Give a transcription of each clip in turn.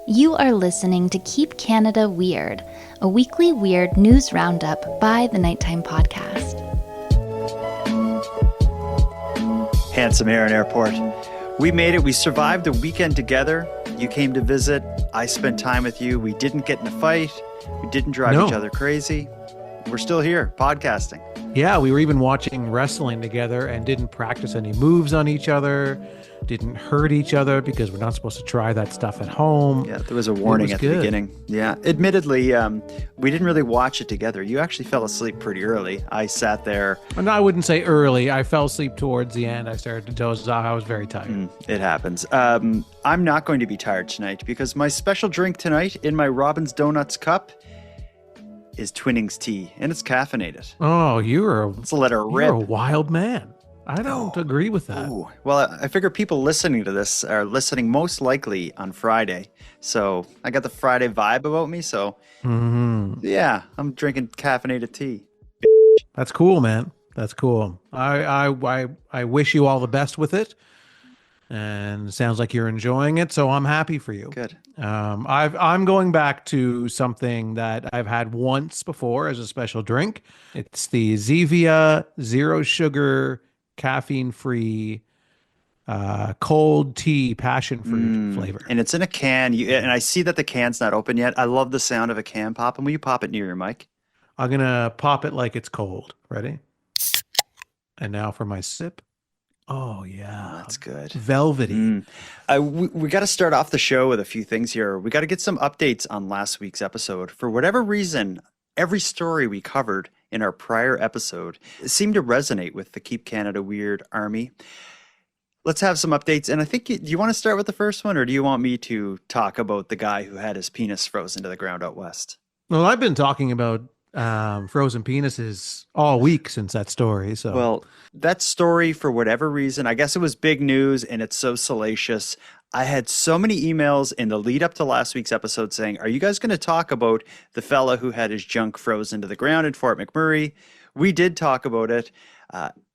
You are listening to Keep Canada Weird, a weekly weird news roundup by the Nighttime Podcast. Handsome Aaron Airport. We made it. We survived the weekend together. You came to visit. I spent time with you. We didn't get in a fight. We didn't drive each other crazy. We're still here, podcasting. Yeah, we were even watching wrestling together and didn't practice any moves on each other, didn't hurt each other because we're not supposed to try that stuff at home. Yeah, there was a warning at the beginning. Yeah, admittedly, we didn't really watch it together. You actually fell asleep pretty early. I sat there. And I wouldn't say early. I fell asleep towards the end. I started to doze off. I was very tired. It happens. I'm not going to be tired tonight because my special drink tonight in my Robin's Donuts cup is Twinings tea, and it's caffeinated. Oh, Let's let her rip. You're a wild man. I don't agree with that. Ooh. Well, I figure people listening to this are listening most likely on Friday. So I got the Friday vibe about me. So yeah, I'm drinking caffeinated tea. That's cool, man. That's cool. I wish you all the best with it. And it sounds like you're enjoying it, so I'm happy for you. Good. I'm going back to something that I've had once before as a special drink. It's the Zevia Zero Sugar Caffeine Free cold tea passion fruit flavor. And it's in a can. And I see that the can's not open yet. I love the sound of a can popping. Will you pop it near your mic? I'm gonna pop it like it's cold. Ready? And now for my sip. Oh, yeah. That's good. Velvety. We got to start off the show with a few things here. We got to get some updates on last week's episode. For whatever reason, every story we covered in our prior episode seemed to resonate with the Keep Canada Weird Army. Let's have some updates. And I think, do you want to start with the first one, or do you want me to talk about the guy who had his penis frozen to the ground out west? Well, I've been talking about frozen penises all week since that story. So, well, that story, for whatever reason, I guess it was big news and it's so salacious. I had so many emails in the lead up to last week's episode saying, are you guys going to talk about the fella who had his junk frozen to the ground in Fort McMurray? We did talk about it.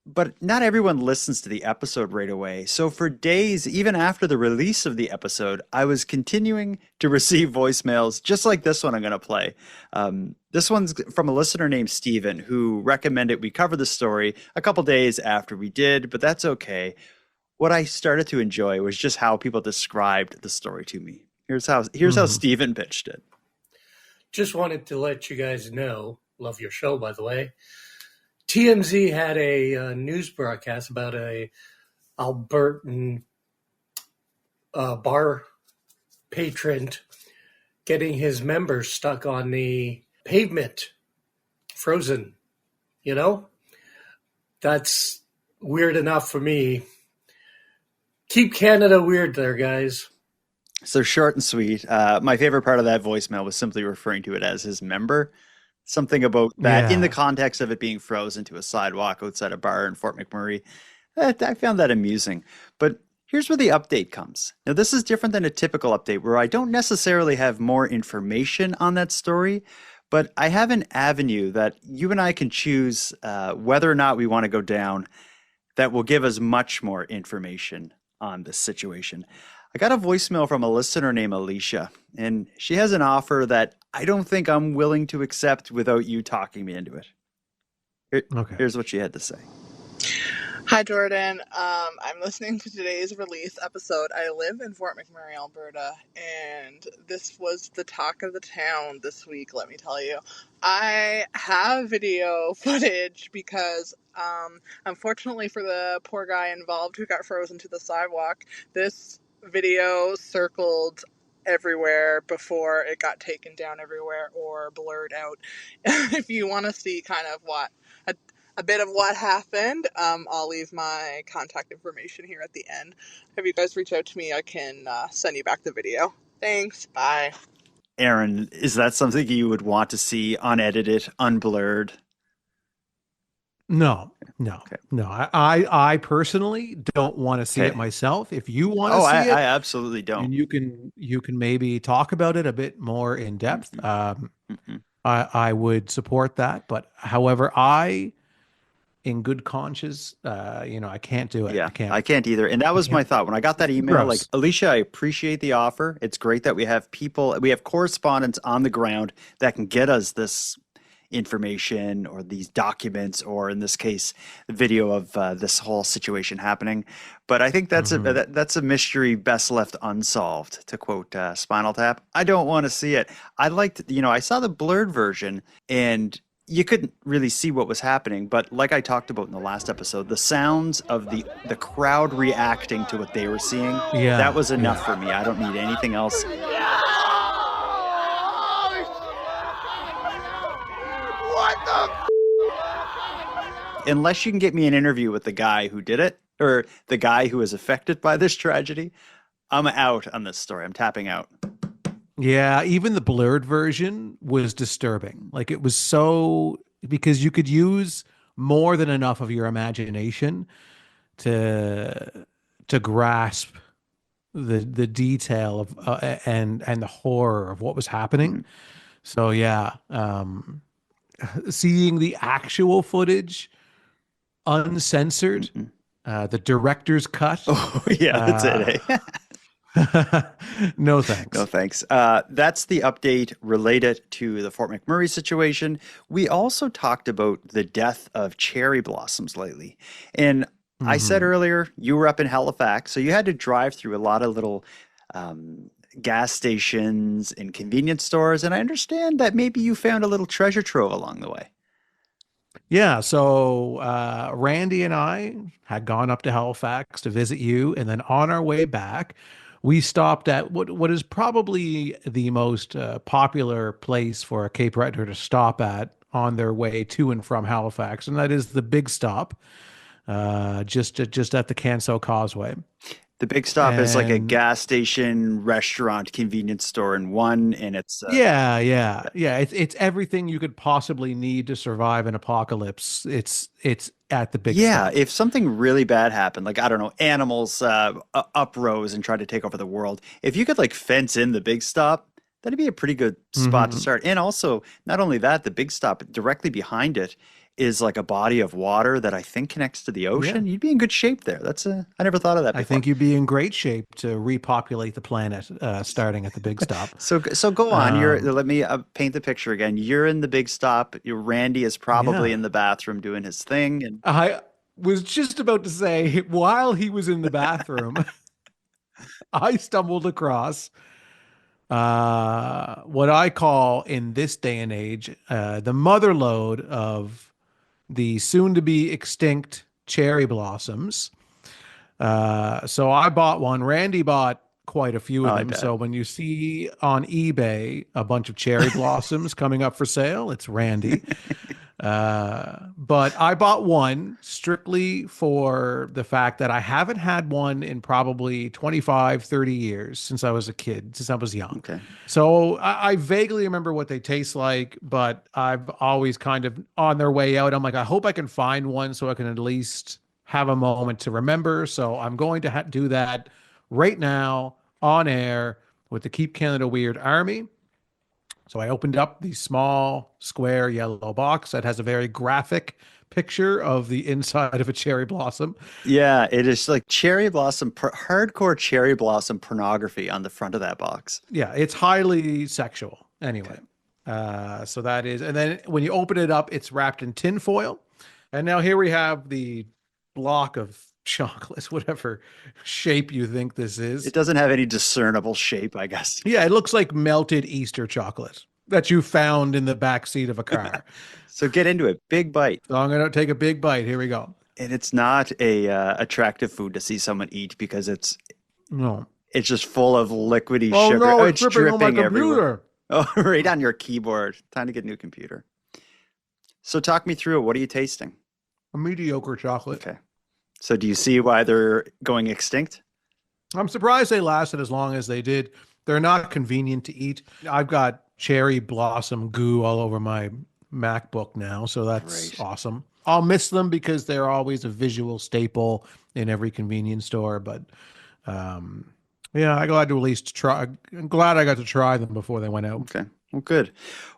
But not everyone listens to the episode right away. So for days, even after the release of the episode, I was continuing to receive voicemails just like this one I'm going to play. This one's from a listener named Steven who recommended we cover the story a couple days after we did, but that's okay. What I started to enjoy was just how people described the story to me. Here's how Steven pitched it. Just wanted to let you guys know, love your show, by the way. TMZ had a news broadcast about a Albertan bar patron getting his members stuck on the pavement, frozen. You know, that's weird enough for me. Keep Canada weird there, guys. So short and sweet. My favorite part of that voicemail was simply referring to it as his member. Something about that in the context of it being frozen to a sidewalk outside a bar in Fort McMurray. I found that amusing. But here's where the update comes. Now, this is different than a typical update where I don't necessarily have more information on that story, but I have an avenue that you and I can choose whether or not we want to go down that will give us much more information on this situation. I got a voicemail from a listener named Alicia, and she has an offer that I don't think I'm willing to accept without you talking me into it. Here's what she had to say. Hi, Jordan. I'm listening to today's release episode. I live in Fort McMurray, Alberta, and this was the talk of the town this week, let me tell you. I have video footage because, unfortunately for the poor guy involved who got frozen to the sidewalk, this video circled everywhere before it got taken down everywhere or blurred out. If you want to see kind of a bit of what happened, I'll leave my contact information here at the end. If you guys reach out to me, I can send you back the video. Thanks. Bye. Aaron, is that something you would want to see unedited, unblurred? No. I personally don't want to see it myself. If you want to see it, I absolutely don't. And you can maybe talk about it a bit more in depth. I would support that. But however, I in good conscience, I can't do it. Yeah, I can't either. And that was my thought when I got that email. Like, Gross. Alicia, I appreciate the offer. It's great that we have correspondents on the ground that can get us this information or these documents, or in this case, the video of this whole situation happening. But I think that's that's a mystery best left unsolved, to quote Spinal Tap. I don't want to see it. I liked, I saw the blurred version and you couldn't really see what was happening, but like I talked about in the last episode, the sounds of the crowd reacting to what they were seeing, that was enough for me. I don't need anything else. Unless you can get me an interview with the guy who did it, or the guy who was affected by this tragedy, I'm out on this story. I'm tapping out. Yeah, even the blurred version was disturbing. Like, it was because you could use more than enough of your imagination to grasp the detail of and the horror of what was happening. So yeah, seeing the actual footage uncensored, the director's cut. Oh yeah, that's it. Eh? No thanks. No thanks. That's the update related to the Fort McMurray situation. We also talked about the death of cherry blossoms lately. And I said earlier, you were up in Halifax, so you had to drive through a lot of little gas stations and convenience stores. And I understand that maybe you found a little treasure trove along the way. Yeah, so Randy and I had gone up to Halifax to visit you, and then on our way back, we stopped at what is probably the most popular place for a Cape Redder to stop at on their way to and from Halifax, and that is the Big Stop, just at the Cancun Causeway. The Big Stop is like a gas station, restaurant, convenience store in one, and it's yeah. It's everything you could possibly need to survive an apocalypse. It's at the Big Stop. Yeah, if something really bad happened, like, I don't know, animals uprose and tried to take over the world, if you could like fence in the Big Stop, that'd be a pretty good spot to start. And also, not only that, the Big Stop, directly behind it is like a body of water that I think connects to the ocean. You'd be in good shape there. I never thought of that before. I think you'd be in great shape to repopulate the planet, starting at the Big Stop. So go on. Let me paint the picture again. You're in the Big Stop. Randy is probably in the bathroom doing his thing. And I was just about to say, while he was in the bathroom, I stumbled across what I call, in this day and age, the mother lode of the soon-to-be extinct cherry blossoms. So I bought one. Randy bought quite a few of them. So when you see on eBay a bunch of cherry blossoms coming up for sale, it's Randy. But I bought one strictly for the fact that I haven't had one in probably 25, 30 years since I was a kid, since I was young. Okay. So I vaguely remember what they taste like, but I've always kind of, on their way out, I'm like, I hope I can find one so I can at least have a moment to remember. So I'm going to do that right now on air with the Keep Canada Weird Army. So I opened up the small square yellow box that has a very graphic picture of the inside of a cherry blossom. Yeah, it is like cherry blossom, hardcore cherry blossom pornography on the front of that box. Yeah, it's highly sexual. Anyway, so that is, and then when you open it up, it's wrapped in tin foil. And now here we have the block of chocolate, whatever shape you think this is. It doesn't have any discernible shape, I guess. Yeah, it looks like melted Easter chocolate that you found in the back seat of a car. So get into it. Big bite. So I'm going to take a big bite. Here we go. And it's not a attractive food to see someone eat, because it's just full of liquidy sugar. No, it's dripping on my computer. Everywhere. Oh, right on your keyboard. Time to get a new computer. So talk me through it. What are you tasting? A mediocre chocolate. Okay. So do you see why they're going extinct? I'm surprised they lasted as long as they did. They're not convenient to eat. I've got cherry blossom goo all over my MacBook now, so that's awesome. I'll miss them because they're always a visual staple in every convenience store. But I'm glad to at least try. I'm glad I got to try them before they went out. Okay. Well, good.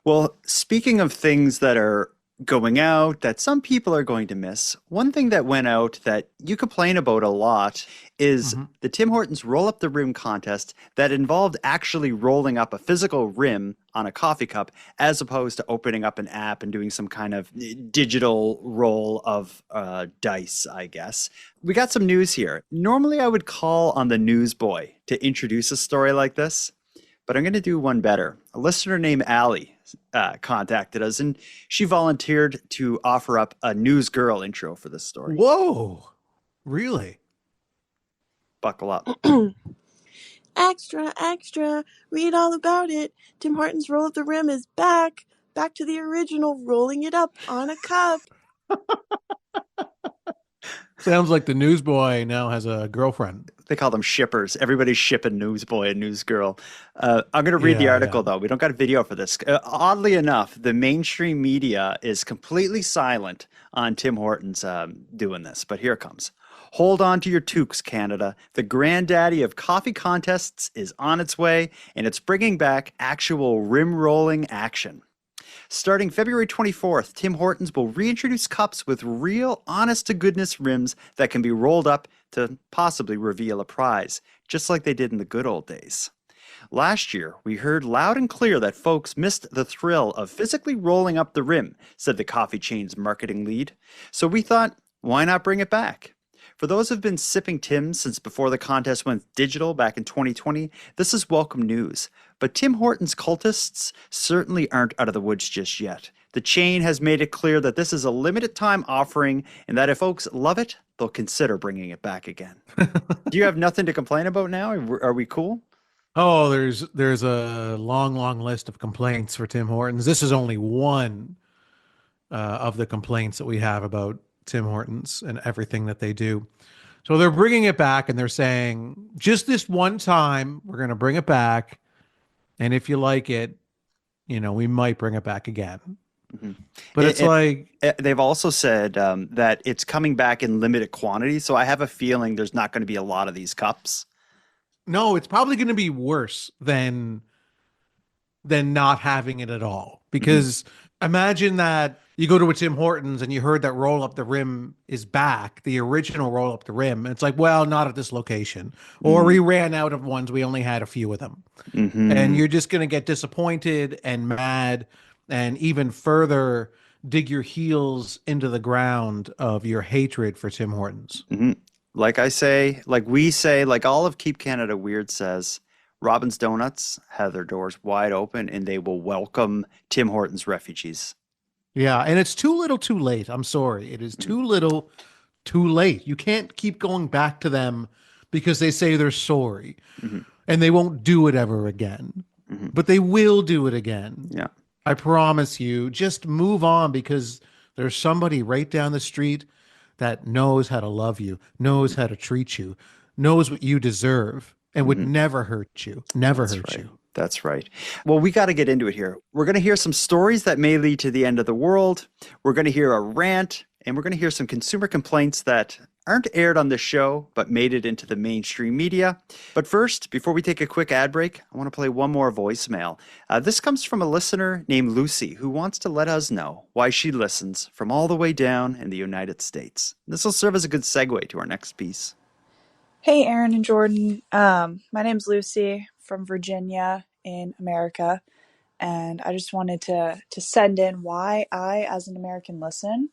Well, speaking of things that are going out that some people are going to miss. One thing that went out that you complain about a lot is the Tim Hortons Roll Up the Rim contest that involved actually rolling up a physical rim on a coffee cup as opposed to opening up an app and doing some kind of digital roll of dice, I guess. We got some news here. Normally I would call on the newsboy to introduce a story like this, but I'm going to do one better. A listener named Allie contacted us, and she volunteered to offer up a news girl intro for this story. Whoa, really? Buckle up. Extra, extra, read all about it. Tim Hortons Roll Up the Rim is back. Back to the original, rolling it up on a cup. Sounds like the newsboy now has a girlfriend. They call them shippers. Everybody's shipping newsboy and newsgirl. I'm going to read the article, though. We don't got a video for this. Oddly enough, the mainstream media is completely silent on Tim Hortons doing this, but here it comes. Hold on to your toques, Canada. The granddaddy of coffee contests is on its way, and it's bringing back actual rim-rolling action. Starting February 24th, Tim Hortons will reintroduce cups with real, honest-to-goodness rims that can be rolled up to possibly reveal a prize, just like they did in the good old days. Last year, we heard loud and clear that folks missed the thrill of physically rolling up the rim, said the coffee chain's marketing lead. So we thought, why not bring it back? For those who've been sipping Tim's since before the contest went digital back in 2020, this is welcome news. But Tim Hortons cultists certainly aren't out of the woods just yet. The chain has made it clear that this is a limited time offering and that if folks love it, they'll consider bringing it back again. Do you have nothing to complain about now? Are we cool? Oh, there's a long list of complaints for Tim Hortons. This is only one of the complaints that we have about Tim Hortons and everything that they do. So they're bringing it back and they're saying, just this one time, we're going to bring it back. And if you like it, we might bring it back again. Mm-hmm. But they've also said that it's coming back in limited quantity. So I have a feeling there's not going to be a lot of these cups. No, it's probably going to be worse than not having it at all. Because imagine that you go to a Tim Hortons and you heard that Roll Up the Rim is back, the original Roll Up the Rim. And it's like, well, not at this location. Or we ran out of ones. We only had a few of them. And you're just going to get disappointed and mad and even further dig your heels into the ground of your hatred for Tim Hortons. Like I say, like we say, like all of Keep Canada Weird says, Robin's Donuts have their doors wide open and they will welcome Tim Hortons refugees. Yeah, and it's too little too late. I'm sorry. It is too little too late. You can't keep going back to them because they say they're sorry and they won't do it ever again. But they will do it again. Yeah. I promise you. Just move on because there's somebody right down the street that knows how to love you, knows how to treat you, knows what you deserve, and would never hurt you. Never hurt you. That's right. Well, we got to get into it here. We're going to hear some stories that may lead to the end of the world. We're going to hear a rant, and we're going to hear some consumer complaints that aren't aired on this show, but made it into the mainstream media. But first, before we take a quick ad break, I want to play one more voicemail. This comes from a listener named Lucy, who wants to let us know why she listens from all the way down in the United States. This will serve as a good segue to our next piece. Hey, Aaron and Jordan. My name's Lucy from Virginia in America, and I just wanted to send in why I, as an American, listen.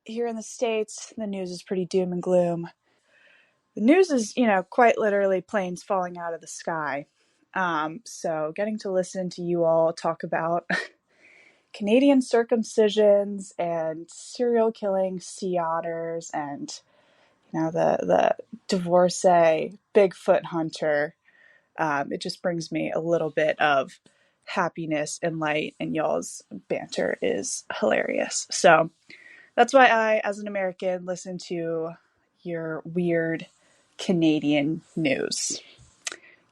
Here in the States, the news is pretty doom and gloom. The news is, quite literally planes falling out of the sky. So getting to listen to you all talk about Canadian circumcisions and serial killing sea otters and, the divorcee Bigfoot hunter, it just brings me a little bit of happiness and light, and y'all's banter is hilarious. So that's why I, as an American, listen to your weird Canadian news.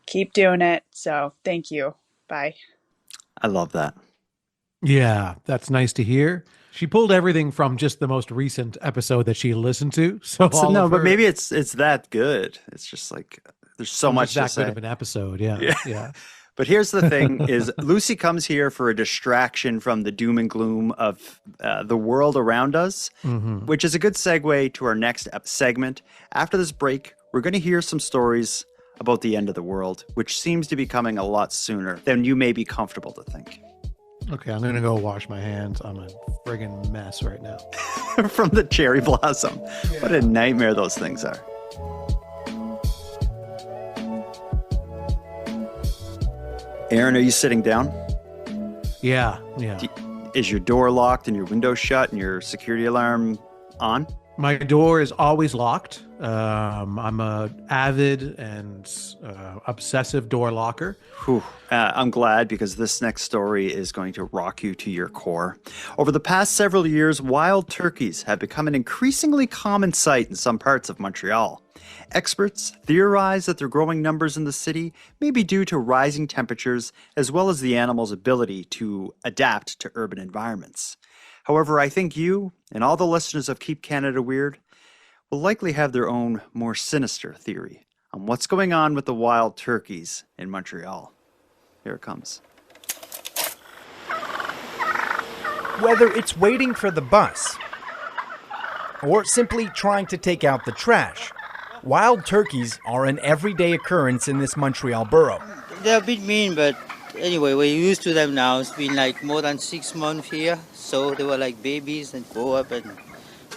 Keep doing it. So thank you. Bye. I love that. Yeah, that's nice to hear. She pulled everything from just the most recent episode that she listened to. So no, but maybe it's that good. It's just like there's so much that to say. good of an episode. Yeah. But here's the thing is Lucy comes here for a distraction from the doom and gloom of the world around us, which is a good segue to our next segment. After this break, we're going to hear some stories about the end of the world, which seems to be coming a lot sooner than you may be comfortable to think. Okay, I'm going to go wash my hands. I'm a friggin' mess right now. From the cherry blossom. Yeah. What a nightmare those things are. Aaron, are you sitting down? Yeah. Is your door locked and your window shut and your security alarm on? My door is always locked. I'm a avid and obsessive door locker. I'm glad, because this next story is going to rock you to your core. Over the past several years, wild turkeys have become an increasingly common sight in some parts of Montreal. Experts theorize that their growing numbers in the city may be due to rising temperatures, as well as the animals' ability to adapt to urban environments. However, I think you and all the listeners of Keep Canada Weird will likely have their own more sinister theory on what's going on with the wild turkeys in Montreal. Here it comes. Whether it's waiting for the bus or simply trying to take out the trash, wild turkeys are an everyday occurrence in this Montreal borough. They're a bit mean, but anyway, we're used to them now. It's been like more than 6 months here, so they were like babies and grow up, and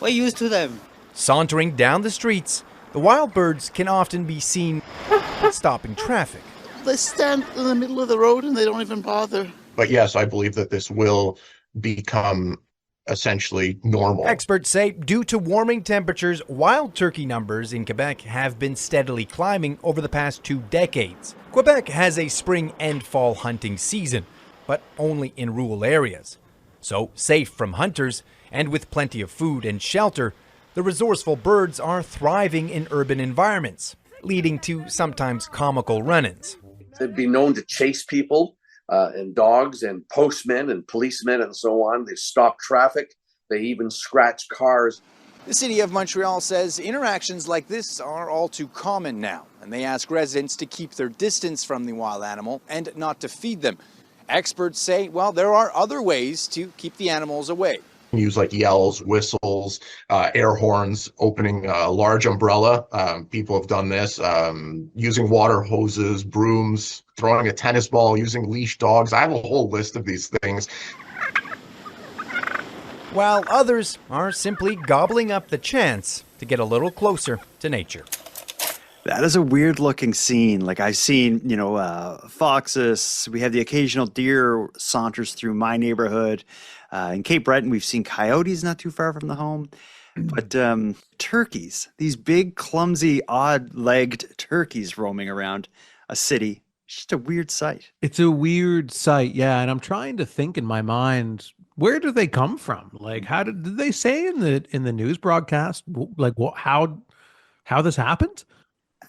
we're used to them. Sauntering down the streets, the wild birds can often be seen stopping traffic. They stand in the middle of the road and they don't even bother. But yes, I believe that this will become essentially normal. Experts say due to warming temperatures, wild turkey numbers in Quebec have been steadily climbing over the past 2 decades. Quebec has a spring and fall hunting season, but only in rural areas. So, safe from hunters and with plenty of food and shelter, the resourceful birds are thriving in urban environments, leading to sometimes comical run-ins. They'd be known to chase people and dogs and postmen and policemen and so on. They stop traffic. They even scratch cars. The city of Montreal says interactions like this are all too common now, and they ask residents to keep their distance from the wild animal and not to feed them. Experts say, well, there are other ways to keep the animals away. Use like yells, whistles, air horns, opening a large umbrella. People have done this, using water hoses, brooms, throwing a tennis ball, using leash dogs. I have a whole list of these things. While others are simply gobbling up the chance to get a little closer to nature. That is a weird looking scene. Like I've seen, foxes. We have the occasional deer saunters through my neighborhood. In Cape Breton, we've seen coyotes not too far from the home. But turkeys, these big, clumsy, odd-legged turkeys roaming around a city, it's just a weird sight. It's a weird sight, yeah. And I'm trying to think in my mind, where do they come from? Like, how did they say in the news broadcast, like how this happened?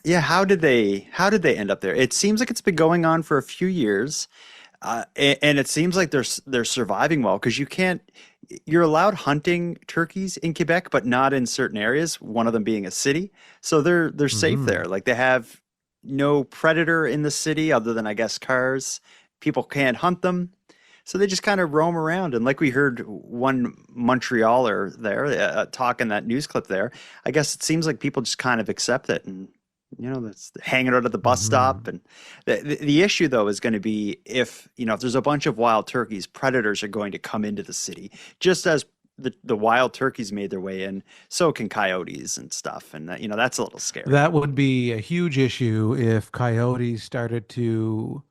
Yeah, how did they end up there? It seems like it's been going on for a few years. And it seems like they're surviving well, because you're allowed hunting turkeys in Quebec, but not in certain areas, one of them being a city. So they're safe there. Like they have no predator in the city other than, I guess, cars. People can't hunt them. So they just kind of roam around. And like we heard one Montrealer there talk in that news clip there, I guess it seems like people just kind of accept it and that's hanging out at the bus stop. And the issue, though, is going to be if there's a bunch of wild turkeys, predators are going to come into the city. Just as the wild turkeys made their way in, so can coyotes and stuff. And that's a little scary. That would be a huge issue if coyotes started to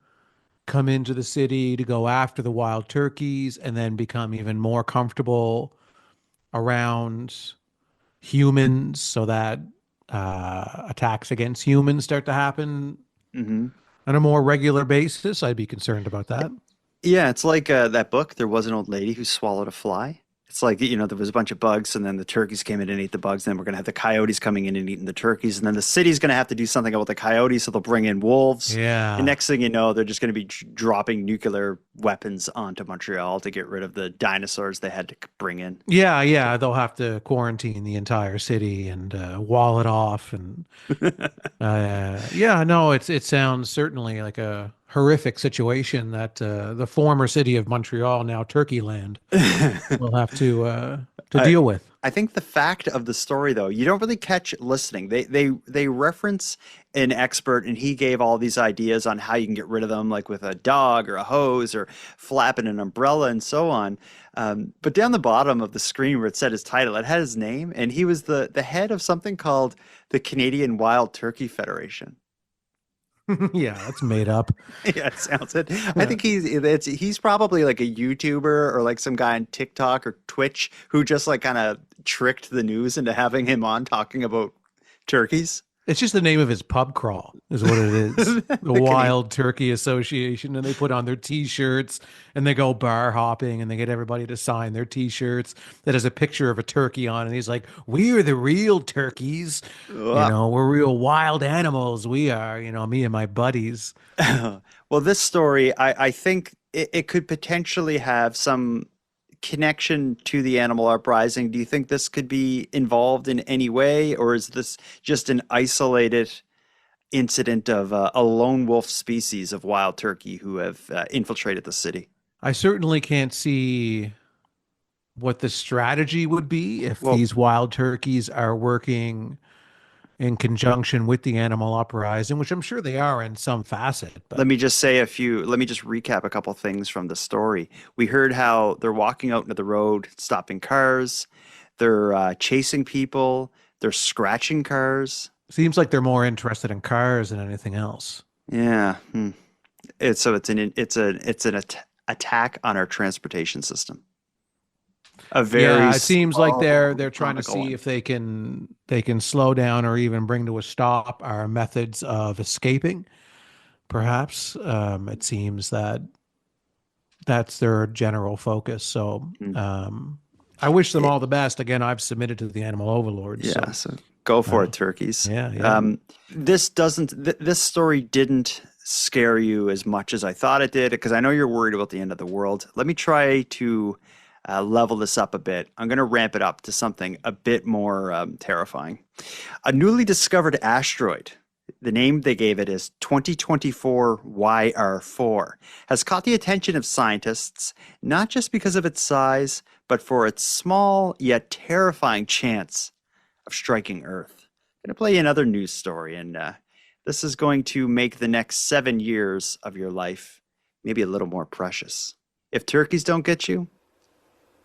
come into the city to go after the wild turkeys and then become even more comfortable around humans, so that attacks against humans start to happen on a more regular basis. I'd be concerned about that. Yeah, it's like that book, There Was an Old Lady Who Swallowed a Fly. It's like, there was a bunch of bugs, and then the turkeys came in and ate the bugs. Then we're going to have the coyotes coming in and eating the turkeys. And then the city's going to have to do something about the coyotes, so they'll bring in wolves. Yeah. And next thing you know, they're just going to be dropping nuclear weapons onto Montreal to get rid of the dinosaurs they had to bring in. Yeah. They'll have to quarantine the entire city and wall it off. And it sounds certainly like a horrific situation that the former city of Montreal, now Turkey land, will have to deal with. I think the fact of the story, though, you don't really catch listening. They reference an expert, and he gave all these ideas on how you can get rid of them, like with a dog or a hose or flapping an umbrella and so on. But down the bottom of the screen where it said his title, it had his name, and he was the head of something called the Canadian Wild Turkey Federation. Yeah, that's made up. Yeah, it sounds it. I think he's probably like a YouTuber or like some guy on TikTok or Twitch who just like kind of tricked the news into having him on talking about turkeys. It's just the name of his pub crawl is what it is. The Wild Turkey Association. And they put on their T-shirts and they go bar hopping and they get everybody to sign their T-shirts that has a picture of a turkey on. And he's like, we're the real turkeys. We're real wild animals. We are, me and my buddies. Well, this story, I think it could potentially have some connection to the animal uprising. Do you think this could be involved in any way, or is this just an isolated incident of a lone wolf species of wild turkey who have infiltrated the city? I certainly can't see what the strategy would be if these wild turkeys are working in conjunction with the animal uprising, which I'm sure they are in some facet. But let me just recap a couple things from the story. We heard how they're walking out into the road, stopping cars. They're chasing people. They're scratching cars. Seems like they're more interested in cars than anything else. Yeah. It's an attack on our transportation system. It seems like they're trying to see if they can slow down or even bring to a stop our methods of escaping. Perhaps it seems that that's their general focus. So I wish them all the best. Again, I've submitted to the animal overlords. Yeah, so go for it, turkeys. Yeah. This story didn't scare you as much as I thought it did, because I know you're worried about the end of the world. Let me try to level this up a bit. I'm going to ramp it up to something a bit more terrifying. A newly discovered asteroid, the name they gave it is 2024 YR4, has caught the attention of scientists, not just because of its size, but for its small yet terrifying chance of striking Earth. I'm going to play you another news story, and this is going to make the next 7 years of your life maybe a little more precious. If turkeys don't get you,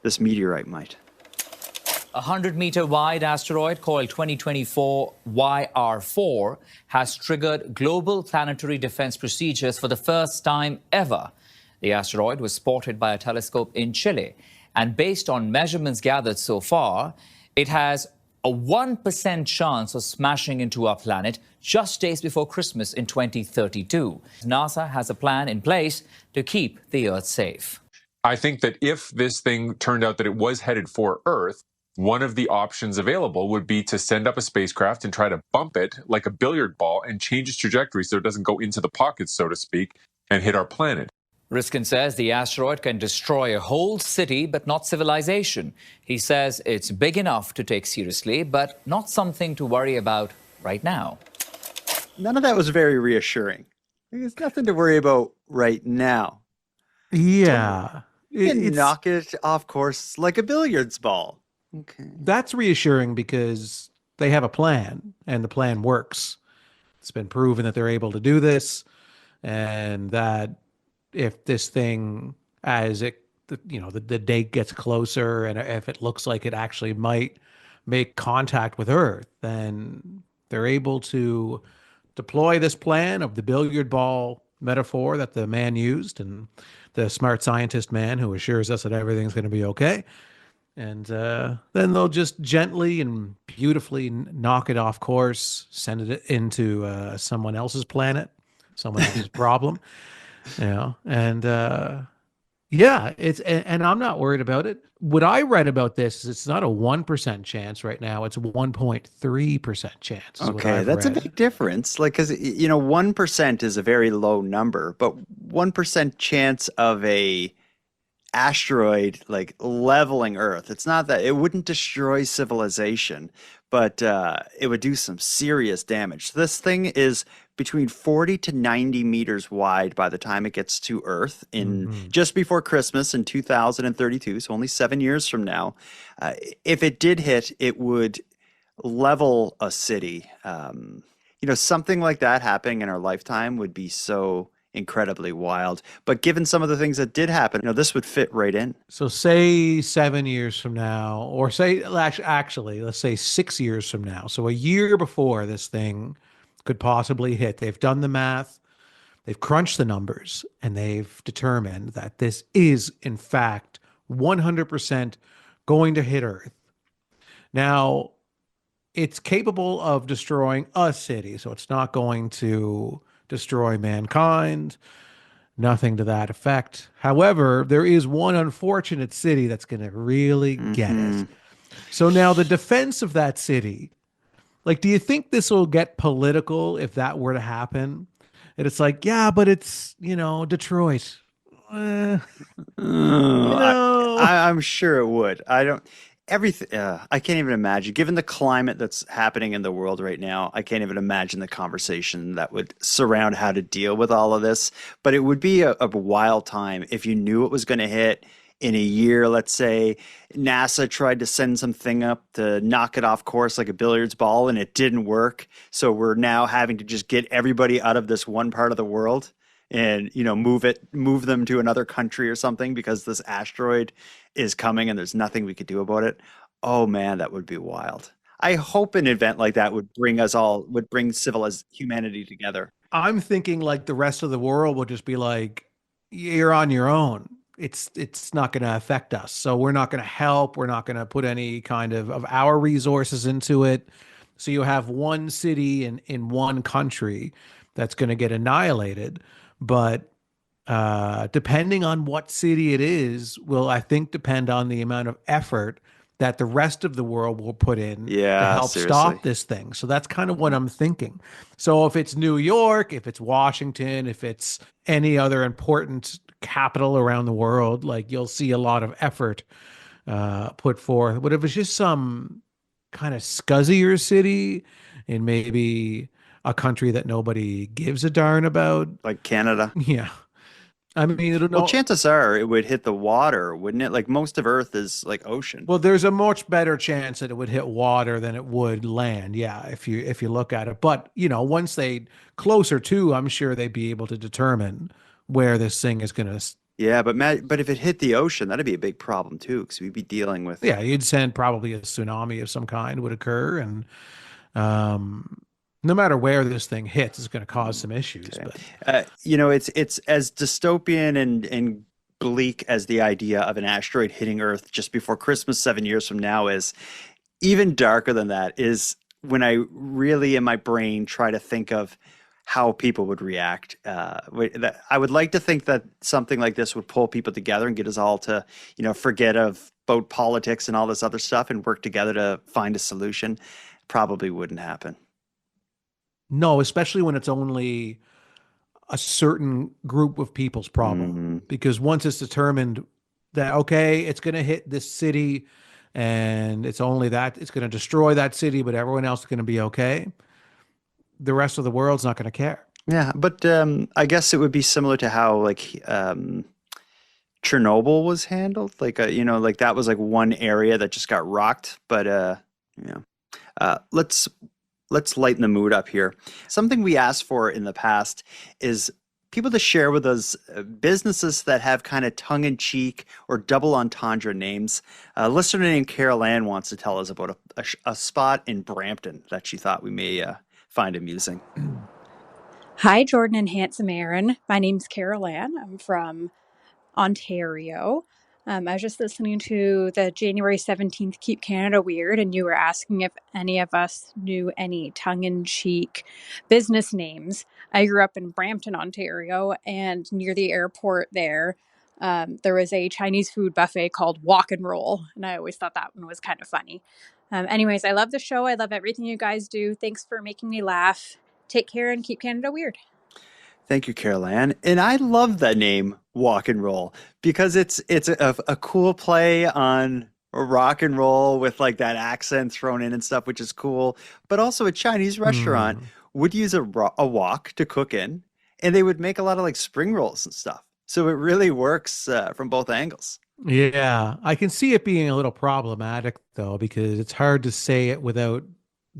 this meteorite might. A 100-meter wide asteroid called 2024 YR4 has triggered global planetary defense procedures for the first time ever. The asteroid was spotted by a telescope in Chile, and based on measurements gathered so far, it has a 1% chance of smashing into our planet just days before Christmas in 2032. NASA has a plan in place to keep the Earth safe. I think that if this thing turned out that it was headed for Earth, one of the options available would be to send up a spacecraft and try to bump it like a billiard ball and change its trajectory so it doesn't go into the pockets, so to speak, and hit our planet. Riskin says the asteroid can destroy a whole city, but not civilization. He says it's big enough to take seriously, but not something to worry about right now. None of that was very reassuring. There's nothing to worry about right now. Yeah. You can knock it off course like a billiards ball. Okay. That's reassuring because they have a plan and the plan works. It's been proven that they're able to do this, and that if this thing, as it, the date gets closer, and if it looks like it actually might make contact with Earth, then they're able to deploy this plan of the billiard ball metaphor that the man used, and the smart scientist man who assures us that everything's going to be okay. And then they'll just gently and beautifully knock it off course, send it into someone else's planet, someone else's problem. And I'm not worried about it. What I read about this is it's not a 1% chance right now. It's a 1.3% chance. Okay, that's a big difference. Like, because, 1% is a very low number, but 1% chance of a asteroid like leveling Earth. It's not that it wouldn't destroy civilization, but it would do some serious damage. This thing is between 40 to 90 meters wide by the time it gets to Earth in just before Christmas in 2032, so only 7 years from now. If it did hit, it would level a city. Something like that happening in our lifetime would be so incredibly wild. But given some of the things that did happen, this would fit right in. So say 7 years from now, or say actually, let's say 6 years from now. So a year before this thing could possibly hit. They've done the math, they've crunched the numbers, and they've determined that this is, in fact, 100% going to hit Earth. Now, it's capable of destroying a city, so it's not going to destroy mankind, nothing to that effect. However, there is one unfortunate city that's going to really get it. So now the defense of that city, do you think this will get political if that were to happen? And it's like, yeah, but it's, Detroit. I'm sure it would. I can't even imagine, given the climate that's happening in the world right now, I can't even imagine the conversation that would surround how to deal with all of this. But it would be a wild time if you knew it was going to hit in a year. Let's say NASA tried to send something up to knock it off course like a billiards ball and it didn't work. So we're now having to just get everybody out of this one part of the world and move them to another country or something because this asteroid is coming and there's nothing we could do about it. Oh man, that would be wild. I hope an event like that would bring civilized humanity together. I'm thinking the rest of the world would just be like, you're on your own. It's not going to affect us. So we're not going to help. We're not going to put any kind of our resources into it. So you have one city in one country that's going to get annihilated. But depending on what city it is, will, I think, depend on the amount of effort that the rest of the world will put in to help stop this thing. So that's kind of what I'm thinking. So if it's New York, if it's Washington, if it's any other important capital around the world, you'll see a lot of effort put forth. But if it's just some kind of scuzzier city in maybe a country that nobody gives a darn about, like Canada. Yeah. I mean, well, chances are it would hit the water, wouldn't it? Most of Earth is ocean. Well, there's a much better chance that it would hit water than it would land. Yeah, if you look at it. But, once they closer to, I'm sure they'd be able to determine where this thing is going to. Yeah, but if it hit the ocean, that'd be a big problem too, because we'd be dealing with. Yeah, you'd send probably a tsunami of some kind would occur, and no matter where this thing hits, it's going to cause some issues. Okay. But it's as dystopian and bleak as the idea of an asteroid hitting Earth just before Christmas 7 years from now is. Even darker than that is when I really, in my brain, try to think of how people would react. I would like to think that something like this would pull people together and get us all to, forget about politics and all this other stuff and work together to find a solution. Probably wouldn't happen. No, especially when it's only a certain group of people's problem. Because once it's determined that, okay, it's going to hit this city and it's only that, it's going to destroy that city, but everyone else is going to be okay, the rest of the world's not going to care. Yeah, but I guess it would be similar to how Chernobyl was handled. That was one area that just got rocked. But let's lighten the mood up here. Something we asked for in the past is people to share with us businesses that have kind of tongue-in-cheek or double entendre names. A listener named Carol Ann wants to tell us about a spot in Brampton that she thought we may find amusing. Hi, Jordan and Handsome Aaron. My name's Carol Ann. I'm from Ontario. I was just listening to the January 17th Keep Canada Weird, and you were asking if any of us knew any tongue-in-cheek business names. I grew up in Brampton, Ontario, and near the airport there was a Chinese food buffet called Walk and Roll, and I always thought that one was kind of funny. Anyways, I love the show. I love everything you guys do. Thanks for making me laugh. Take care and keep Canada weird. Thank you, Carol Ann. And I love that name, Walk and Roll, because it's a cool play on rock and roll with like that accent thrown in and stuff, which is cool. But also a Chinese restaurant would use a wok to cook in, and they would make a lot of like spring rolls and stuff. So it really works from both angles. Yeah, I can see it being a little problematic though, because it's hard to say it without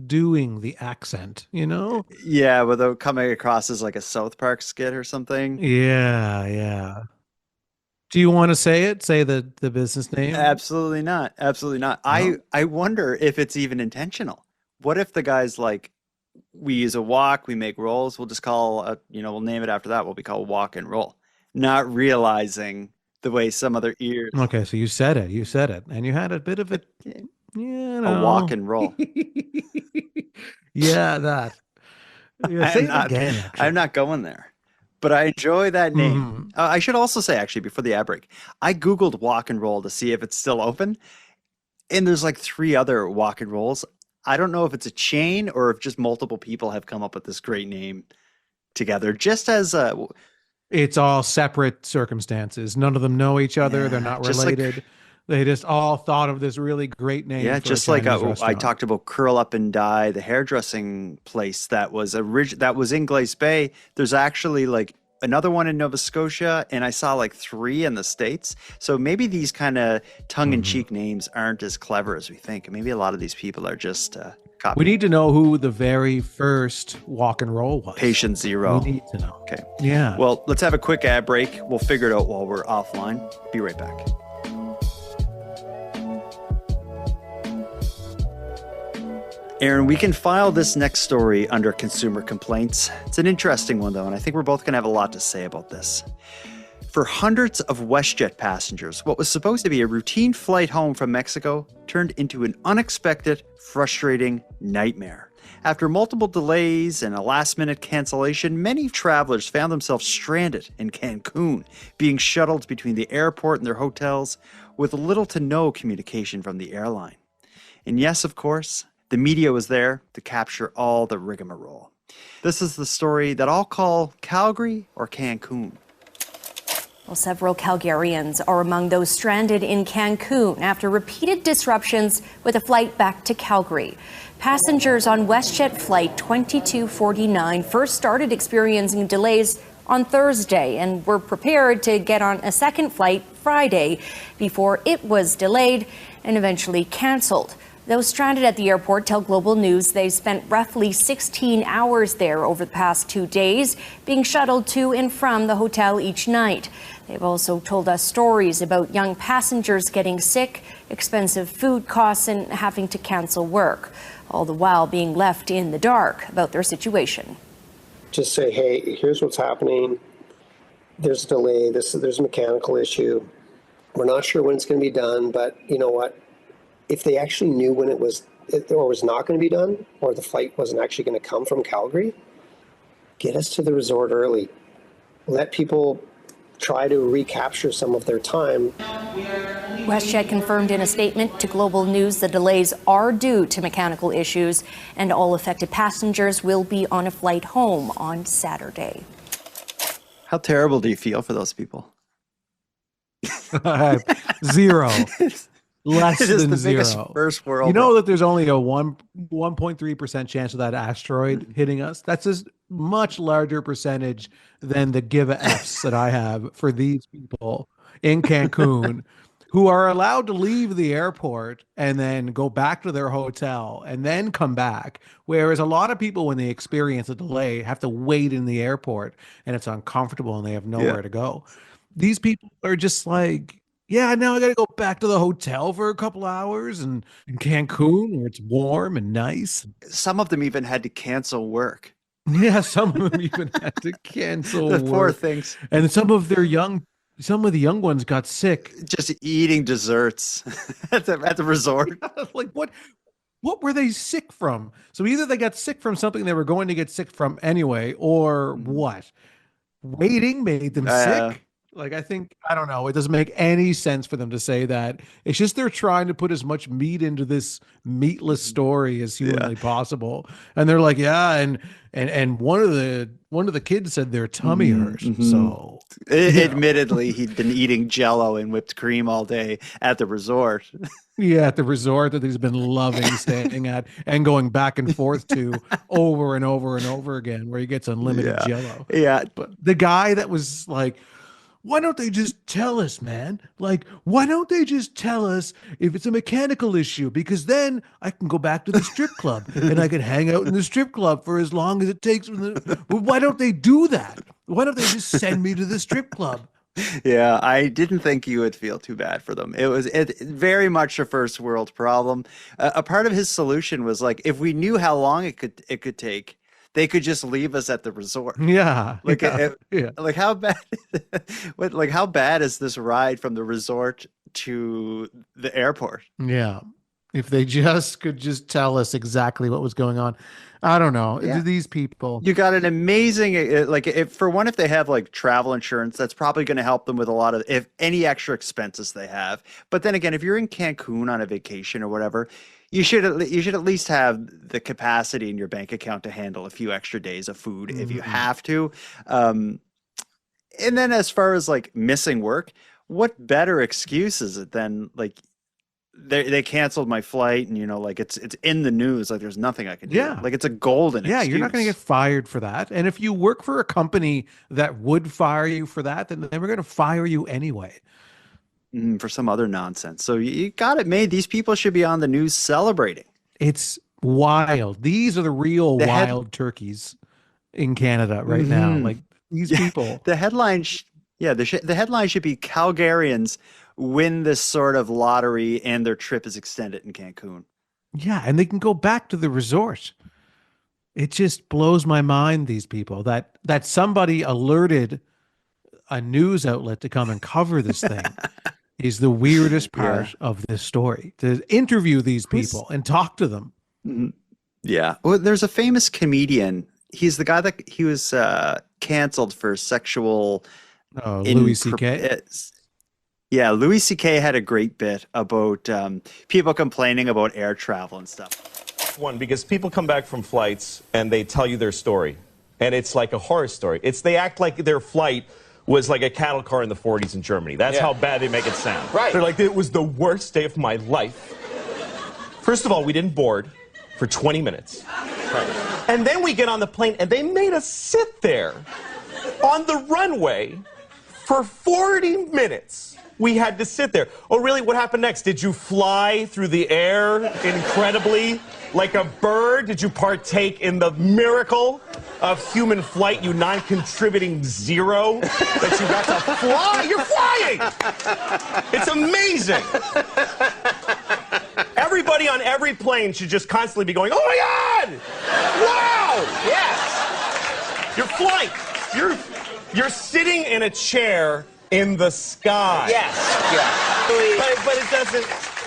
doing the accent, you know? Yeah, without coming across as like a South Park skit or something. Yeah, yeah. Do you want to say it? Say the business name? Absolutely not. Absolutely not. No? I wonder if it's even intentional. What if the guy's like, we use a wok, we make rolls, we'll just call we'll name it after that. What we call wok and roll, not realizing the way some other ears. Okay, so you said it, and you had a bit of a, a wok and roll. Yeah, that. Yeah, say it again. Actually. I'm not going there, but I enjoy that name. I should also say, actually, before the ad break, I Googled wok and roll to see if it's still open, and there's like 3 other wok and rolls. I don't know if it's a chain or if just multiple people have come up with this great name together, just as a. It's all separate circumstances. None of them know each other. They're not related. They just all thought of this really great name. Yeah, just like I talked about Curl Up and Die, the hairdressing place that was in Glace Bay. There's actually like another one in Nova Scotia, and I saw like 3 in the States. So maybe these kind of tongue-in-cheek names aren't as clever as we think. Maybe a lot of these people are just copying. We need to know who the very first walk and roll was. Patient Zero. We need to know. Okay. Yeah. Well, let's have a quick ad break. We'll figure it out while we're offline. Be right back. Aaron, we can file this next story under consumer complaints. It's an interesting one, though, and I think we're both going to have a lot to say about this. For hundreds of WestJet passengers, what was supposed to be a routine flight home from Mexico turned into an unexpected, frustrating nightmare. After multiple delays and a last-minute cancellation, many travelers found themselves stranded in Cancun, being shuttled between the airport and their hotels with little to no communication from the airline. And yes, of course, the media was there to capture all the rigmarole. This is the story that I'll call Calgary or Cancun. Well, several Calgarians are among those stranded in Cancun after repeated disruptions with a flight back to Calgary. Passengers on WestJet Flight 2249 first started experiencing delays on Thursday and were prepared to get on a second flight Friday before it was delayed and eventually canceled. Those stranded at the airport tell Global News they spent roughly 16 hours there over the past 2 days, being shuttled to and from the hotel each night. They've also told us stories about young passengers getting sick, expensive food costs, and having to cancel work, all the while being left in the dark about their situation. Just say, hey, here's what's happening. There's a delay. There's a mechanical issue. We're not sure when it's going to be done, but you know what? If they actually knew when it was not going to be done, or the flight wasn't actually going to come from Calgary, get us to the resort early. Let people try to recapture some of their time. WestJet confirmed in a statement to Global News the delays are due to mechanical issues, and all affected passengers will be on a flight home on Saturday. How terrible do you feel for those people? Zero. Less than zero. First world. You know that there's only a 1.3% chance of that asteroid hitting us. That's a much larger percentage than the give a Fs that I have for these people in Cancun who are allowed to leave the airport and then go back to their hotel and then come back. Whereas a lot of people, when they experience a delay, have to wait in the airport and it's uncomfortable and they have nowhere to go. These people are just like, yeah, now I got to go back to the hotel for a couple hours and in Cancun where it's warm and nice. Some of them even had to cancel work. Yeah, some of them even had to cancel The work. poor things. And some of the young ones got sick. Just eating desserts at the resort. Like what were they sick from? So either they got sick from something they were going to get sick from anyway, or what? Waiting made them sick? Like, I don't know. It doesn't make any sense for them to say that. It's just they're trying to put as much meat into this meatless story as humanly possible. And they're like, yeah, and one of the one of the kids said their tummy hurt. So admittedly, he'd been eating Jell-O and whipped cream all day at the resort. Yeah, at the resort that he's been loving staying at and going back and forth to over and over and over again, where he gets unlimited Jell-O. Yeah. But the guy that was like, why don't they just tell us, man? Like, why don't they just tell us if it's a mechanical issue? Because then I can go back to the strip club and I can hang out in the strip club for as long as it takes. Why don't they do that? Why don't they just send me to the strip club? Yeah, I didn't think you would feel too bad for them. It was very much a first world problem. A part of his solution was like, if we knew how long it could take, they could just leave us at the resort. Yeah. Like, yeah. Like how bad, how bad is this ride from the resort to the airport? Yeah. If they just could just tell us exactly what was going on. I don't know. Yeah. These people. You got an amazing, if they have like travel insurance, that's probably going to help them with a lot of, if any extra expenses they have. But then again, if you're in Cancun on a vacation or whatever, you should at least have the capacity in your bank account to handle a few extra days of food if you have to. And then as far as like missing work, what better excuse is it than like they canceled my flight and it's in the news, like there's nothing I can do. Yeah. Like it's a golden excuse. You're not going to get fired for that. And if you work for a company that would fire you for that, then they were going to fire you anyway. For some other nonsense. So you got it made. These people should be on the news celebrating. It's wild. These are the real wild turkeys in Canada right now. Like these people. The headline, the headline should be Calgarians win this sort of lottery and their trip is extended in Cancun. Yeah, and they can go back to the resort. It just blows my mind, these people, that somebody alerted a news outlet to come and cover this thing. Is the weirdest part of this story, to interview these people and talk to them. Yeah. Well, there's a famous comedian. He's the guy that he was canceled for sexual. Louis C.K. Yeah, Louis C.K. had a great bit about people complaining about air travel and stuff. One, because people come back from flights and they tell you their story, and it's like a horror story. They act like their flight was like a cattle car in the 40s in Germany. That's how bad they make it sound. Right. They're like, it was the worst day of my life. First of all, we didn't board for 20 minutes. Right. And then we get on the plane, and they made us sit there on the runway for 40 minutes. We had to sit there. Oh, really? What happened next? Did you fly through the air incredibly like a bird? Did you partake in the miracle of human flight, you non-contributing zero, that you got to fly? You're flying! It's amazing. Everybody on every plane should just constantly be going, oh my God! Wow! Yes! You're flying. You're sitting in a chair in the sky. Yes. Yeah. But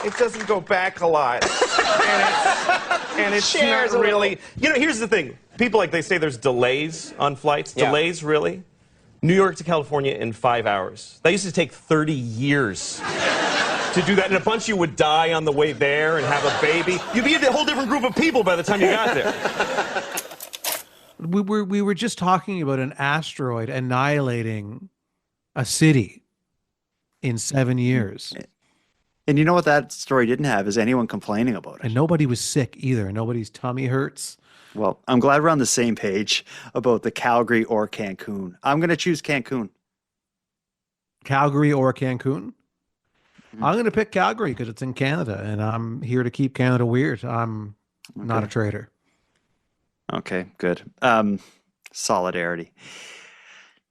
it doesn't go back a lot. And it's Shares not really. Here's the thing. People they say there's delays on flights. Yeah. Delays, really? New York to California in 5 hours. That used to take 30 years to do that. And a bunch of you would die on the way there and have a baby. You'd be a whole different group of people by the time you got there. We were just talking about an asteroid annihilating a city in 7 years. And you know what that story didn't have is anyone complaining about it. And nobody was sick either. Nobody's tummy hurts. Well, I'm glad we're on the same page about the Calgary or Cancun. I'm going to choose Cancun. Calgary or Cancun? I'm going to pick Calgary because it's in Canada, and I'm here to keep Canada weird. I'm not a traitor. Okay, good. Solidarity.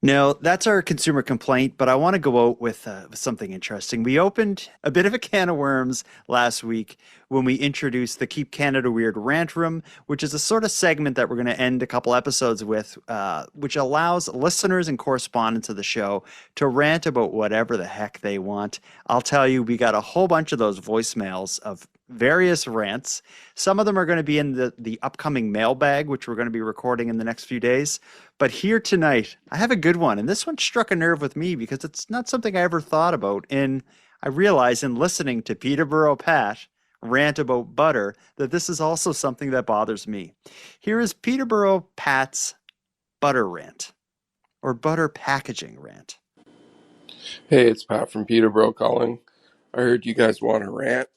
Now, that's our consumer complaint, but I want to go out with something interesting. We opened a bit of a can of worms last week when we introduced the Keep Canada Weird Rant Room, which is a sort of segment that we're going to end a couple episodes with, which allows listeners and correspondents of the show to rant about whatever the heck they want. I'll tell you, we got a whole bunch of those voicemails of various rants. Some of them are going to be in the upcoming mailbag, which we're going to be recording in the next few days. But here tonight, I have a good one. And this one struck a nerve with me because it's not something I ever thought about. And I realized in listening to Peterborough Pat rant about butter that this is also something that bothers me. Here is Peterborough Pat's butter rant or butter packaging rant. Hey, it's Pat from Peterborough calling. I heard you guys want to rant.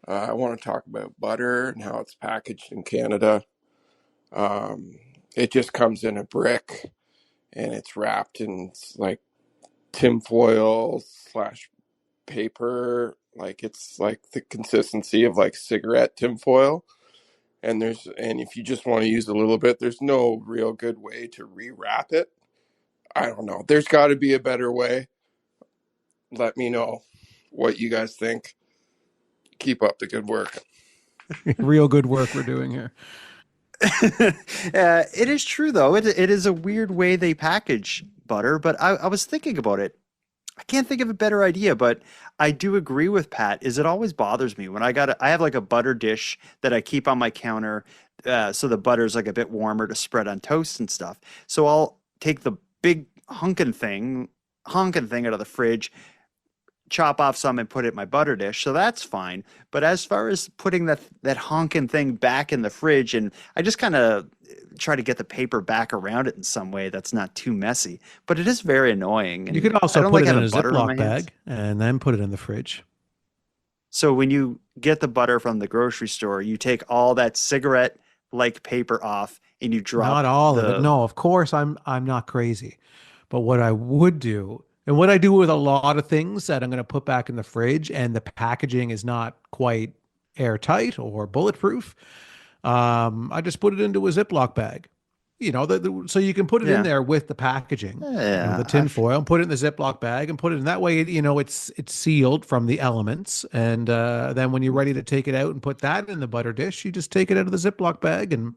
I want to talk about butter and how it's packaged in Canada. It just comes in a brick and it's wrapped in like tinfoil slash paper. Like it's like the consistency of like cigarette tinfoil. And if you just want to use a little bit, there's no real good way to rewrap it. I don't know. There's got to be a better way. Let me know what you guys think. Keep up the good work. Real good work we're doing here. It is true, though. It is a weird way they package butter, but I was thinking about it. I can't think of a better idea, but I do agree with Pat. It always bothers me when I have like a butter dish that I keep on my counter, so the butter's like a bit warmer to spread on toast and stuff. So I'll take the big honking thing out of the fridge, chop off some and put it in my butter dish. So that's fine. But as far as putting that honking thing back in the fridge, and I just kind of try to get the paper back around it in some way that's not too messy, but it is very annoying. And You could I also don't put like it in a having butter on my Ziploc hands. bag and then put it in the fridge. So when you get the butter from the grocery store, you take all that cigarette-like paper off and you drop Not all of it. No, of course I'm not crazy. But what I would do, and what I do with a lot of things that I'm going to put back in the fridge and the packaging is not quite airtight or bulletproof, I just put it into a Ziploc bag. You know, so you can put it in there with the packaging, the tin foil, and put it in the Ziploc bag and put it in that way. You know, it's sealed from the elements, and then when you're ready to take it out and put that in the butter dish, you just take it out of the Ziploc bag, and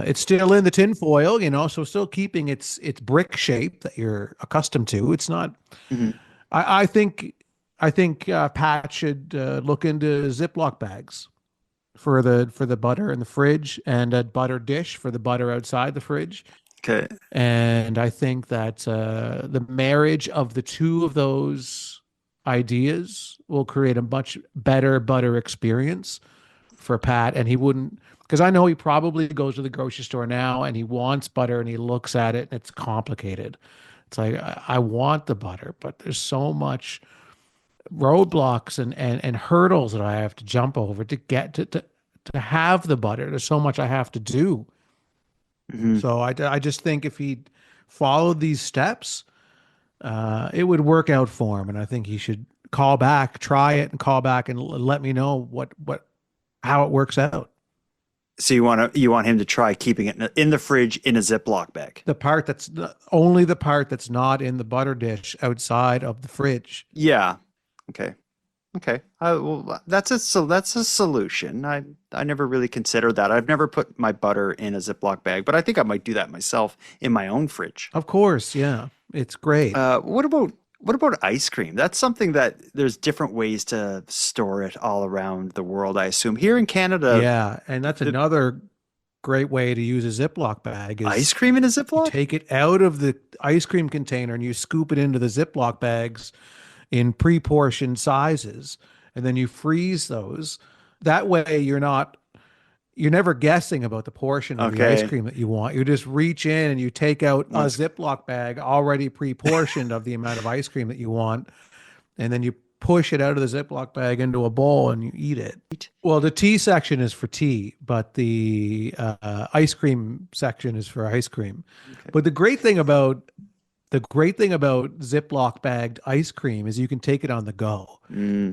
it's still in the tin foil. You know, so still keeping its brick shape that you're accustomed to. It's not. Mm-hmm. I think Pat should look into Ziploc bags for the butter in the fridge and a butter dish for the butter outside the fridge. Okay. And I think that the marriage of the two of those ideas will create a much better butter experience for Pat. And he wouldn't, because I know he probably goes to the grocery store now and he wants butter and he looks at it and it's complicated. It's like, I want the butter, but there's so much roadblocks and hurdles that I have to jump over to get to have the butter. There's so much I have to do. Mm-hmm. So I just think if he followed these steps, it would work out for him. And I think he should try it and call back and let me know how it works out. So you want him to try keeping it in the fridge in a Ziploc bag. The part that's only the part that's not in the butter dish outside of the fridge. Yeah. Okay. Well, that's a solution. I never really considered that. I've never put my butter in a Ziploc bag, but I think I might do that myself in my own fridge. Of course, yeah, it's great. What about ice cream? That's something that there's different ways to store it all around the world, I assume. Here in Canada, yeah, and that's another great way to use a Ziploc bag. Is ice cream in a Ziploc? You take it out of the ice cream container and you scoop it into the Ziploc bags in pre-portioned sizes, and then you freeze those. That way you're never guessing about the portion of the ice cream that you want. You just reach in and you take out a Ziploc bag already pre-portioned of the amount of ice cream that you want, and then you push it out of the Ziploc bag into a bowl and you eat it. Well, the tea section is for tea, but the ice cream section is for ice cream. Okay. But the great thing about Ziploc bagged ice cream is you can take it on the go.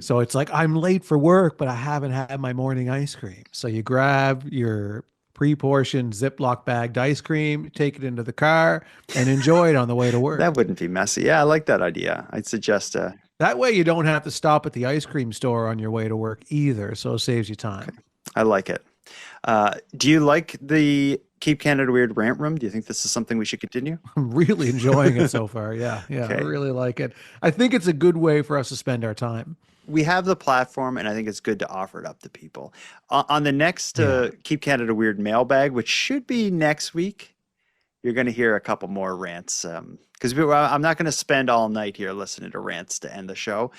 So it's like, I'm late for work, but I haven't had my morning ice cream. So you grab your pre-portioned Ziploc bagged ice cream, take it into the car, and enjoy it on the way to work. That wouldn't be messy. Yeah, I like that idea. I'd suggest that way you don't have to stop at the ice cream store on your way to work either, so it saves you time. Okay. I like it. Do you like the Keep Canada Weird rant room? Do you think this is something we should continue? I'm really enjoying it so far. Yeah, okay. I really like it. I think it's a good way for us to spend our time. We have the platform, and I think it's good to offer it up to people. On the next Keep Canada Weird mailbag, which should be next week, you're going to hear a couple more rants. Because I'm not going to spend all night here listening to rants to end the show.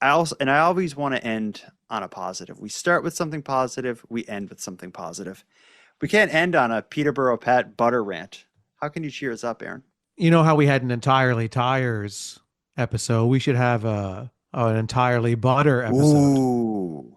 I always want to end on a positive. We start with something positive, we end with something positive. We can't end on a Peterborough Pat butter rant. How can you cheer us up, Aaron? You know how we had an entirely tires episode? We should have an entirely butter episode. Ooh.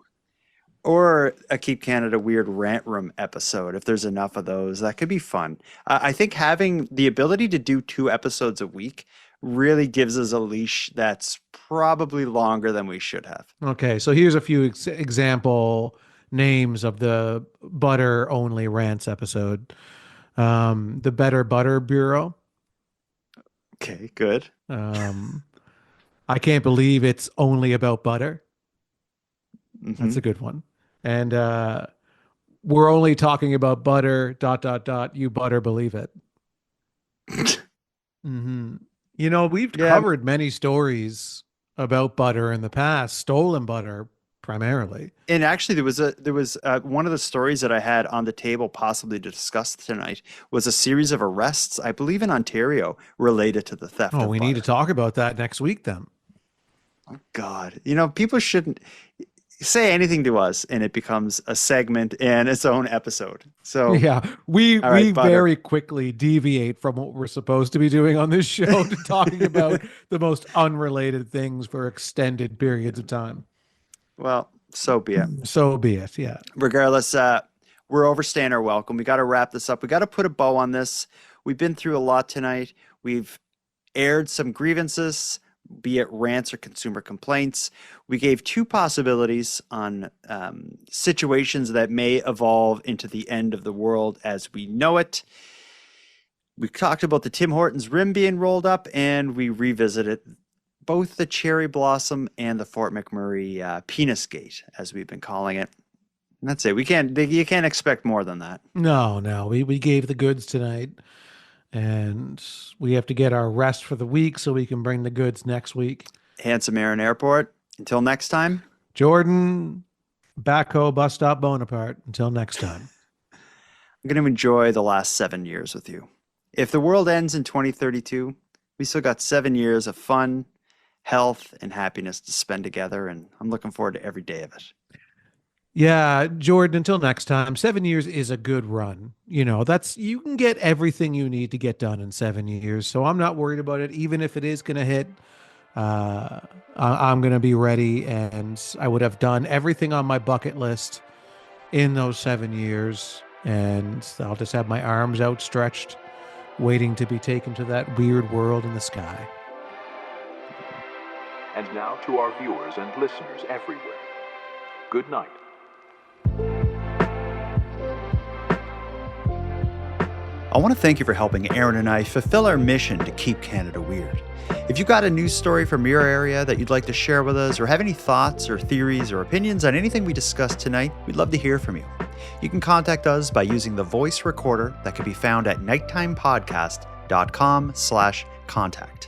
Or a Keep Canada Weird rant room episode. If there's enough of those, that could be fun. I think having the ability to do 2 episodes a week really gives us a leash that's probably longer than we should have. Okay, so here's a few example names of the butter only rants episode. The Better Butter Bureau. Okay, good. I can't believe it's only about butter. That's a good one. And we're only talking about butter, ... You butter believe it. You know, we've covered many stories about butter in the past, stolen butter primarily. And actually, there was one of the stories that I had on the table possibly to discuss tonight was a series of arrests, I believe in Ontario, related to the theft of we butter. need to talk about that next week then. Oh, God. You know, people shouldn't say anything to us and it becomes a segment and its own episode. So yeah, we right, very quickly deviate from what we're supposed to be doing on this show to talking about the most unrelated things for extended periods of time. Well, so be it. So be it, yeah. Regardless, we're overstaying our welcome. We got to wrap this up. We got to put a bow on this. We've been through a lot tonight. We've aired some grievances, be it rants or consumer complaints. We gave 2 possibilities on situations that may evolve into the end of the world as we know it. We talked about the Tim Hortons rim being rolled up, and we revisited both the cherry blossom and the Fort McMurray penis gate, as we've been calling it. And that's it. You can't expect more than that. No, we gave the goods tonight. And we have to get our rest for the week so we can bring the goods next week. Handsome Aaron Airport. Until next time. Jordan, Backhoe, Bus Stop Bonaparte. Until next time. I'm going to enjoy the last 7 years with you. If the world ends in 2032, we still got 7 years of fun, health, and happiness to spend together. And I'm looking forward to every day of it. Yeah, Jordan, until next time, 7 years is a good run. You know, you can get everything you need to get done in 7 years. So I'm not worried about it. Even if it is going to hit, I'm going to be ready. And I would have done everything on my bucket list in those 7 years. And I'll just have my arms outstretched, waiting to be taken to that weird world in the sky. And now to our viewers and listeners everywhere. Good night. I want to thank you for helping Aaron and I fulfill our mission to keep Canada weird. If you got a news story from your area that you'd like to share with us, or have any thoughts or theories or opinions on anything we discussed tonight, we'd love to hear from you. You can contact us by using the voice recorder that can be found at nighttimepodcast.com/contact.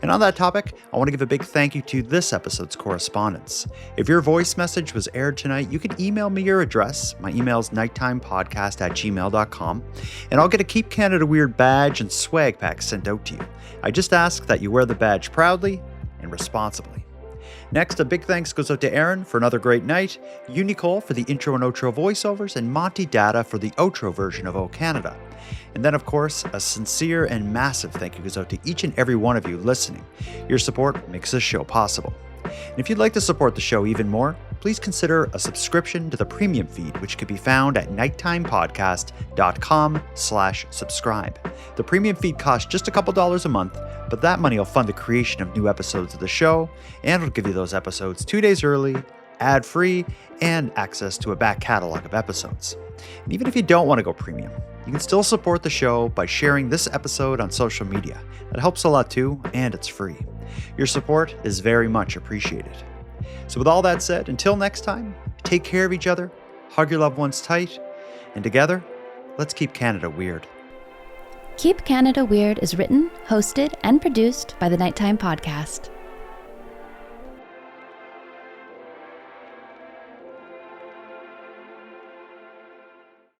And on that topic, I want to give a big thank you to this episode's correspondents. If your voice message was aired tonight, you can email me your address. My email is nighttimepodcast@gmail.com, and I'll get a Keep Canada Weird badge and swag pack sent out to you. I just ask that you wear the badge proudly and responsibly. Next, a big thanks goes out to Aaron for another great night, Unicole for the intro and outro voiceovers, and Monty Data for the outro version of O Canada. And then, of course, a sincere and massive thank you goes out to each and every one of you listening. Your support makes this show possible. And if you'd like to support the show even more, please consider a subscription to the premium feed, which can be found at nighttimepodcast.com/subscribe. The premium feed costs just a couple dollars a month, but that money will fund the creation of new episodes of the show, and it'll give you those episodes 2 days early, ad-free, and access to a back catalog of episodes. And even if you don't want to go premium, you can still support the show by sharing this episode on social media. That helps a lot too, and it's free. Your support is very much appreciated. So with all that said, until next time, take care of each other, hug your loved ones tight, and together, let's keep Canada weird. Keep Canada Weird is written, hosted, and produced by the Nighttime Podcast.